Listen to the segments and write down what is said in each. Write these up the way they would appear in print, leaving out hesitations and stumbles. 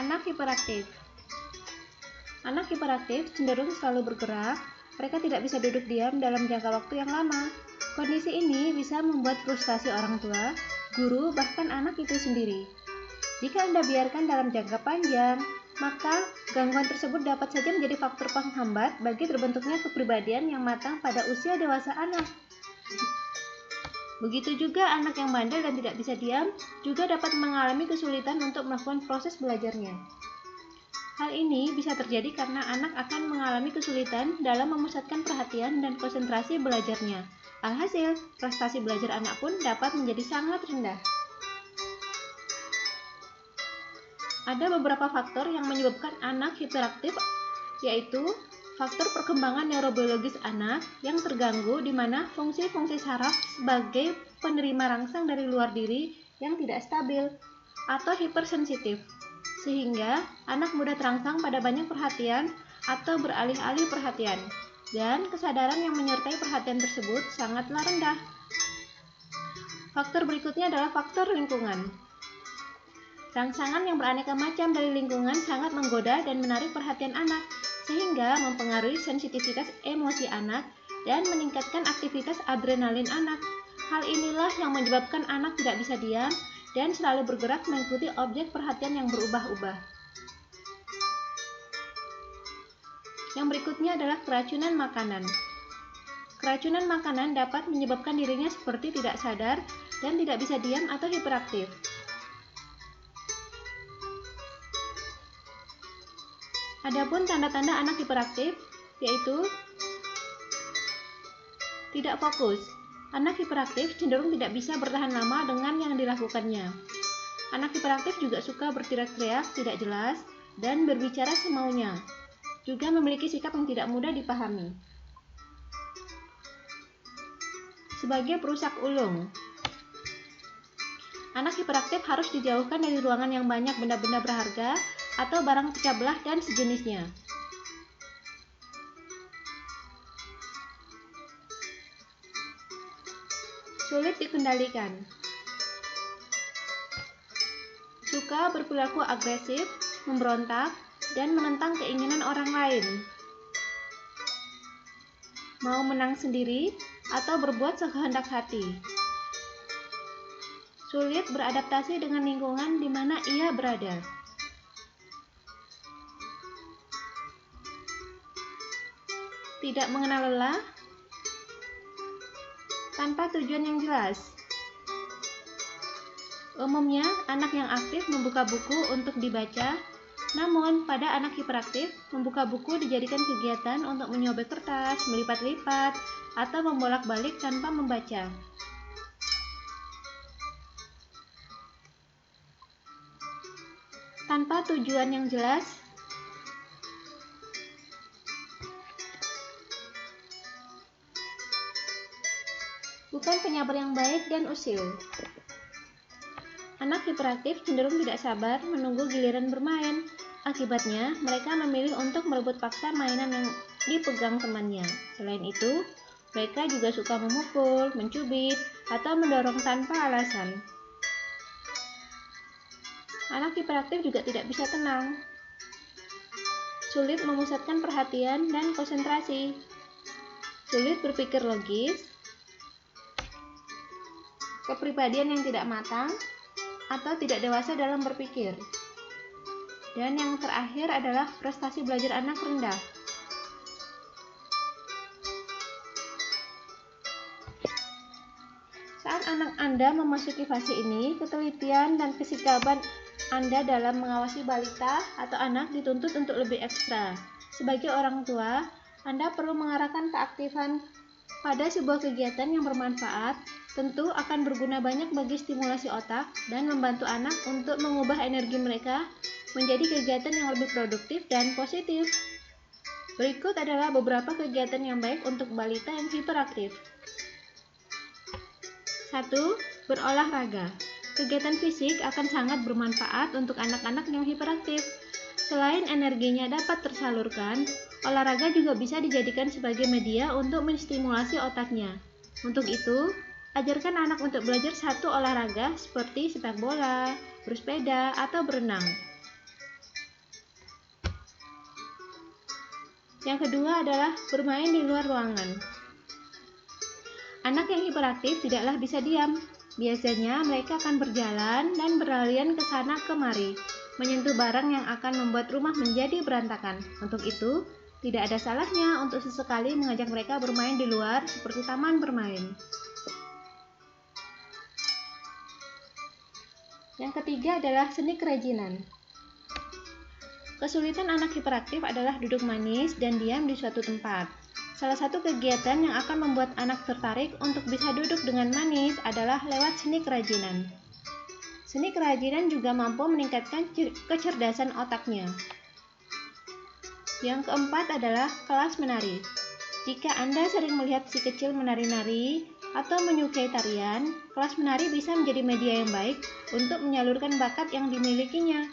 Anak hiperaktif. Anak hiperaktif cenderung selalu bergerak, mereka tidak bisa duduk diam dalam jangka waktu yang lama. Kondisi ini bisa membuat frustasi orang tua, guru, bahkan anak itu sendiri. Jika Anda biarkan dalam jangka panjang, maka gangguan tersebut dapat saja menjadi faktor penghambat bagi terbentuknya kepribadian yang matang pada usia dewasa anak. Begitu juga anak yang bandel dan tidak bisa diam juga dapat mengalami kesulitan untuk melakukan proses belajarnya. Hal ini bisa terjadi karena anak akan mengalami kesulitan dalam memusatkan perhatian dan konsentrasi belajarnya. Alhasil, prestasi belajar anak pun dapat menjadi sangat rendah. Ada beberapa faktor yang menyebabkan anak hiperaktif, yaitu faktor perkembangan neurobiologis anak yang terganggu di mana fungsi-fungsi saraf sebagai penerima rangsang dari luar diri yang tidak stabil atau hipersensitif, sehingga anak mudah terangsang pada banyak perhatian atau beralih-alih perhatian, dan kesadaran yang menyertai perhatian tersebut sangatlah rendah. Faktor berikutnya adalah faktor lingkungan. Rangsangan yang beraneka macam dari lingkungan sangat menggoda dan menarik perhatian anak, sehingga mempengaruhi sensitivitas emosi anak dan meningkatkan aktivitas adrenalin anak. Hal inilah yang menyebabkan anak tidak bisa diam dan selalu bergerak mengikuti objek perhatian yang berubah-ubah. Yang berikutnya adalah keracunan makanan. Keracunan makanan dapat menyebabkan dirinya seperti tidak sadar dan tidak bisa diam atau hiperaktif. Adapun tanda-tanda anak hiperaktif, yaitu tidak fokus. Anak hiperaktif cenderung tidak bisa bertahan lama dengan yang dilakukannya. Anak hiperaktif juga suka berteriak-teriak, tidak jelas, dan berbicara semaunya. Juga memiliki sikap yang tidak mudah dipahami. Sebagai perusak ulung, anak hiperaktif harus dijauhkan dari ruangan yang banyak benda-benda berharga atau barang pecah belah dan sejenisnya. Sulit dikendalikan. Suka berperilaku agresif, memberontak, dan menentang keinginan orang lain. Mau menang sendiri atau berbuat sekehendak hati. Sulit beradaptasi dengan lingkungan di mana ia berada. Tidak mengenal lelah, tanpa tujuan yang jelas. Umumnya, anak yang aktif membuka buku untuk dibaca, namun pada anak hiperaktif, membuka buku dijadikan kegiatan untuk menyobek kertas, melipat-lipat, atau membolak-balik tanpa membaca. Tanpa tujuan yang jelas, bukan penyabar yang baik dan usil. Anak hiperaktif cenderung tidak sabar menunggu giliran bermain. Akibatnya, mereka memilih untuk merebut paksa mainan yang dipegang temannya. Selain itu, mereka juga suka memukul, mencubit, atau mendorong tanpa alasan. Anak hiperaktif juga tidak bisa tenang. Sulit memusatkan perhatian dan konsentrasi. Sulit berpikir logis. Kepribadian yang tidak matang atau tidak dewasa dalam berpikir. Dan yang terakhir adalah prestasi belajar anak rendah. Saat anak Anda memasuki fase ini, ketelitian dan kesikapan Anda dalam mengawasi balita atau anak dituntut untuk lebih ekstra. Sebagai orang tua, Anda perlu mengarahkan keaktifan pada sebuah kegiatan yang bermanfaat, tentu akan berguna banyak bagi stimulasi otak dan membantu anak untuk mengubah energi mereka menjadi kegiatan yang lebih produktif dan positif. Berikut adalah beberapa kegiatan yang baik untuk balita yang hiperaktif. 1. Berolahraga. Kegiatan fisik akan sangat bermanfaat untuk anak-anak yang hiperaktif. Selain energinya dapat tersalurkan, olahraga juga bisa dijadikan sebagai media untuk menstimulasi otaknya. Untuk itu, ajarkan anak untuk belajar satu olahraga seperti sepak bola, bersepeda, atau berenang. Yang kedua adalah bermain di luar ruangan. Anak yang hiperaktif tidaklah bisa diam. Biasanya mereka akan berjalan dan berlarian ke sana kemari, menyentuh barang yang akan membuat rumah menjadi berantakan. Untuk itu, tidak ada salahnya untuk sesekali mengajak mereka bermain di luar seperti taman bermain. Yang ketiga adalah seni kerajinan. Kesulitan anak hiperaktif adalah duduk manis dan diam di suatu tempat. Salah satu kegiatan yang akan membuat anak tertarik untuk bisa duduk dengan manis adalah lewat seni kerajinan. Seni kerajinan juga mampu meningkatkan kecerdasan otaknya. Yang keempat adalah kelas menari. Jika Anda sering melihat si kecil menari-nari atau menyukai tarian, kelas menari bisa menjadi media yang baik untuk menyalurkan bakat yang dimilikinya.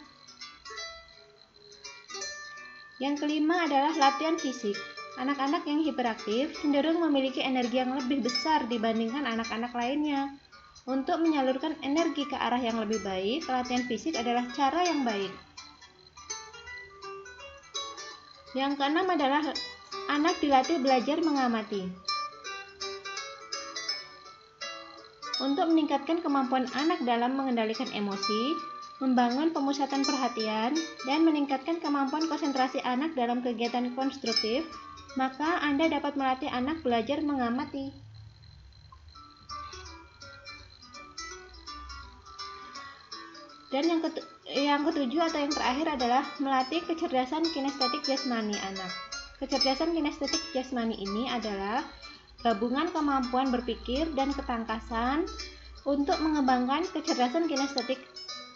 Yang kelima adalah latihan fisik. Anak-anak yang hiperaktif cenderung memiliki energi yang lebih besar dibandingkan anak-anak lainnya. Untuk menyalurkan energi ke arah yang lebih baik, latihan fisik adalah cara yang baik. Yang keenam adalah anak dilatih belajar mengamati. Untuk meningkatkan kemampuan anak dalam mengendalikan emosi, membangun pemusatan perhatian, dan meningkatkan kemampuan konsentrasi anak dalam kegiatan konstruktif, maka Anda dapat melatih anak belajar mengamati. Dan yang ketujuh atau yang terakhir adalah melatih kecerdasan kinestetik jasmani anak. Kecerdasan kinestetik jasmani ini adalah gabungan kemampuan berpikir dan ketangkasan untuk mengembangkan kecerdasan kinestetik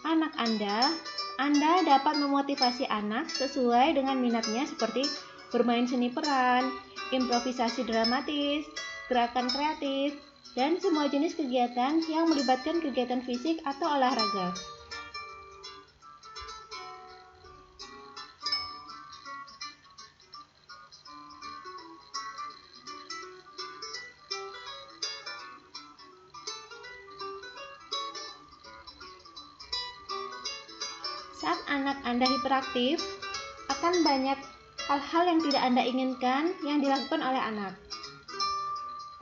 anak Anda. Anda dapat memotivasi anak sesuai dengan minatnya seperti bermain seni peran, improvisasi dramatis, gerakan kreatif, dan semua jenis kegiatan yang melibatkan kegiatan fisik atau olahraga. Saat anak Anda hiperaktif, akan banyak hal-hal yang tidak Anda inginkan yang dilakukan oleh anak.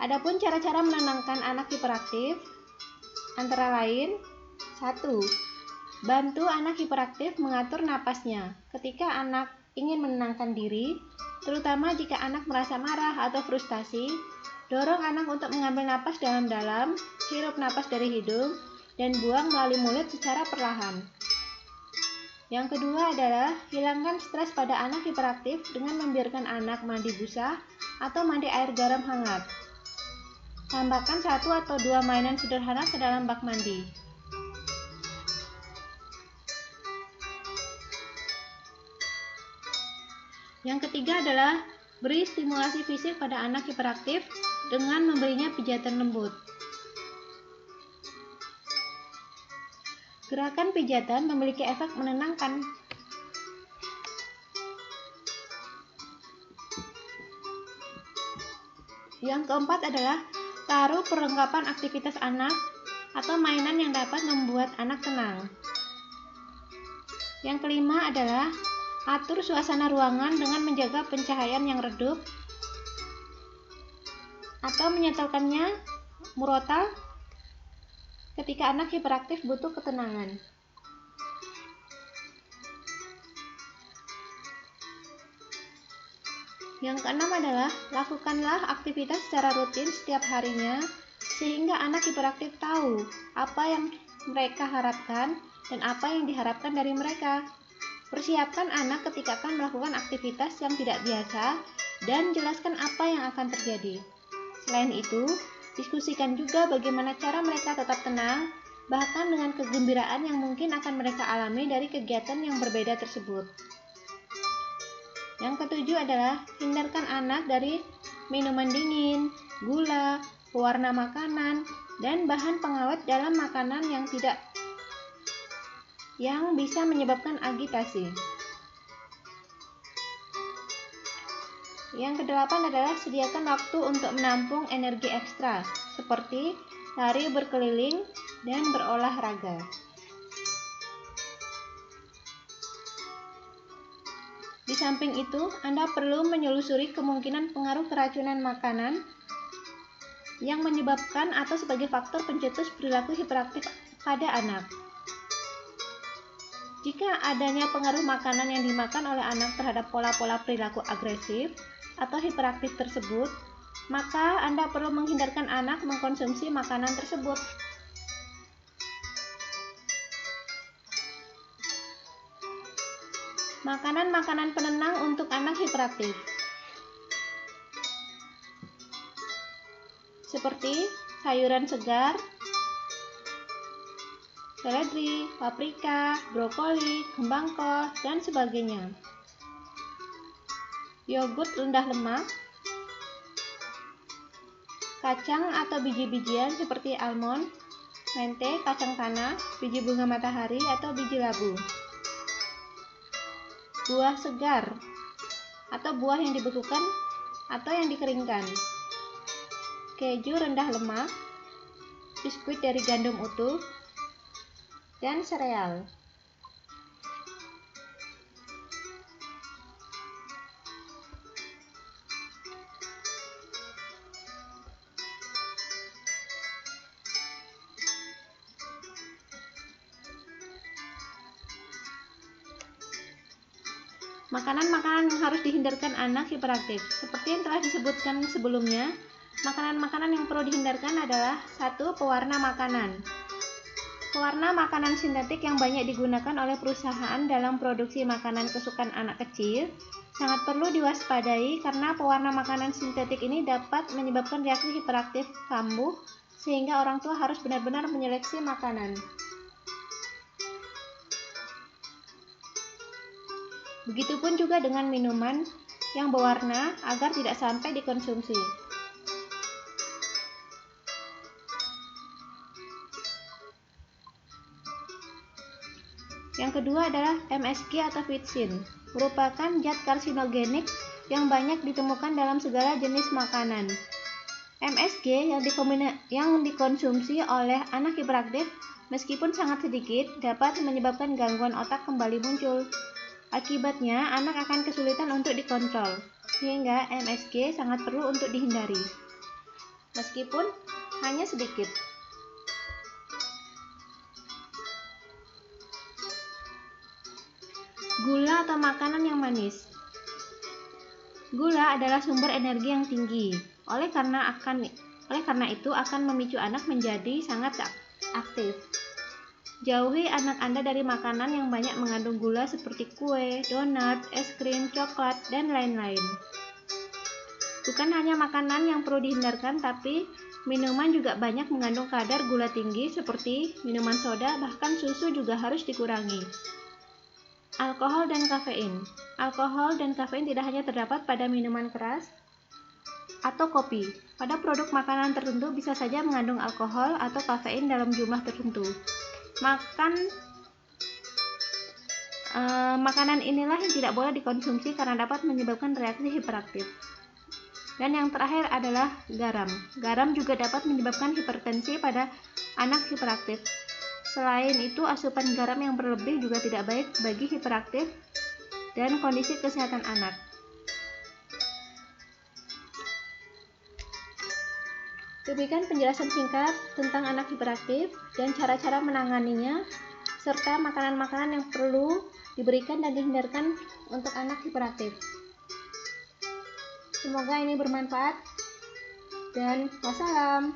Adapun cara-cara menenangkan anak hiperaktif antara lain: 1. Bantu anak hiperaktif mengatur napasnya. Ketika anak ingin menenangkan diri, terutama jika anak merasa marah atau frustasi, dorong anak untuk mengambil napas dalam-dalam, hirup napas dari hidung, dan buang melalui mulut secara perlahan. Yang kedua adalah hilangkan stres pada anak hiperaktif dengan membiarkan anak mandi busa atau mandi air garam hangat. Tambahkan 1 atau 2 mainan sederhana ke dalam bak mandi. Yang ketiga adalah beri stimulasi fisik pada anak hiperaktif dengan memberinya pijatan lembut. Gerakan pijatan memiliki efek menenangkan. Yang keempat adalah taruh perlengkapan aktivitas anak atau mainan yang dapat membuat anak tenang. Yang kelima adalah atur suasana ruangan dengan menjaga pencahayaan yang redup atau menyetelkannya murotal ketika anak hiperaktif butuh ketenangan. Yang keenam adalah lakukanlah aktivitas secara rutin setiap harinya sehingga anak hiperaktif tahu apa yang mereka harapkan dan apa yang diharapkan dari mereka. Persiapkan anak ketika akan melakukan aktivitas yang tidak biasa dan jelaskan apa yang akan terjadi. Selain itu, diskusikan juga bagaimana cara mereka tetap tenang, bahkan dengan kegembiraan yang mungkin akan mereka alami dari kegiatan yang berbeda tersebut. Yang ketujuh adalah hindarkan anak dari minuman dingin, gula, pewarna makanan, dan bahan pengawet dalam makanan yang bisa menyebabkan agitasi. Yang kedelapan adalah sediakan waktu untuk menampung energi ekstra, seperti lari berkeliling dan berolahraga. Di Di samping itu, Anda perlu menelusuri kemungkinan pengaruh keracunan makanan yang menyebabkan atau sebagai faktor pencetus perilaku hiperaktif pada anak. Jika adanya pengaruh makanan yang dimakan oleh anak terhadap pola-pola perilaku agresif atau hiperaktif tersebut, maka Anda perlu menghindarkan anak mengkonsumsi makanan tersebut. Makanan-makanan penenang untuk anak hiperaktif seperti sayuran segar, seledri, paprika, brokoli, kembang kol, dan sebagainya. Yogurt rendah lemak, kacang atau biji-bijian seperti almond, mente, kacang tanah, biji bunga matahari, atau biji labu. Buah segar atau buah yang dibekukan atau yang dikeringkan. Keju rendah lemak, biskuit dari gandum utuh, dan sereal. Makanan-makanan yang harus dihindarkan anak hiperaktif. Seperti yang telah disebutkan sebelumnya, makanan-makanan yang perlu dihindarkan adalah 1. Pewarna makanan. Pewarna makanan sintetik yang banyak digunakan oleh perusahaan dalam produksi makanan kesukaan anak kecil sangat perlu diwaspadai karena pewarna makanan sintetik ini dapat menyebabkan reaksi hiperaktif kambuh sehingga orang tua harus benar-benar menyeleksi makanan. Begitupun juga dengan minuman yang berwarna agar tidak sampai dikonsumsi. Yang kedua adalah MSG atau vitsin, merupakan zat karsinogenik yang banyak ditemukan dalam segala jenis makanan. MSG yang dikonsumsi oleh anak hiperaktif, meskipun sangat sedikit, dapat menyebabkan gangguan otak kembali muncul. Akibatnya, anak akan kesulitan untuk dikontrol, sehingga MSG sangat perlu untuk dihindari, meskipun hanya sedikit. Gula atau makanan yang manis. Gula adalah sumber energi yang tinggi. Oleh karena itu akan memicu anak menjadi sangat aktif. Jauhi anak Anda dari makanan yang banyak mengandung gula seperti kue, donat, es krim, coklat, dan lain-lain. Bukan hanya makanan yang perlu dihindarkan, tapi minuman juga banyak mengandung kadar gula tinggi seperti minuman soda, bahkan susu juga harus dikurangi. Alkohol dan kafein. Alkohol dan kafein tidak hanya terdapat pada minuman keras atau kopi. Pada produk makanan tertentu bisa saja mengandung alkohol atau kafein dalam jumlah tertentu. Makanan inilah yang tidak boleh dikonsumsi karena dapat menyebabkan reaksi hiperaktif. Dan yang terakhir adalah garam. Garam juga dapat menyebabkan hipertensi pada anak hiperaktif. Selain itu, asupan garam yang berlebih juga tidak baik bagi hiperaktif dan kondisi kesehatan anak. Demikian penjelasan singkat tentang anak hiperaktif dan cara-cara menanganinya, serta makanan-makanan yang perlu diberikan dan dihindarkan untuk anak hiperaktif. Semoga ini bermanfaat dan wassalam.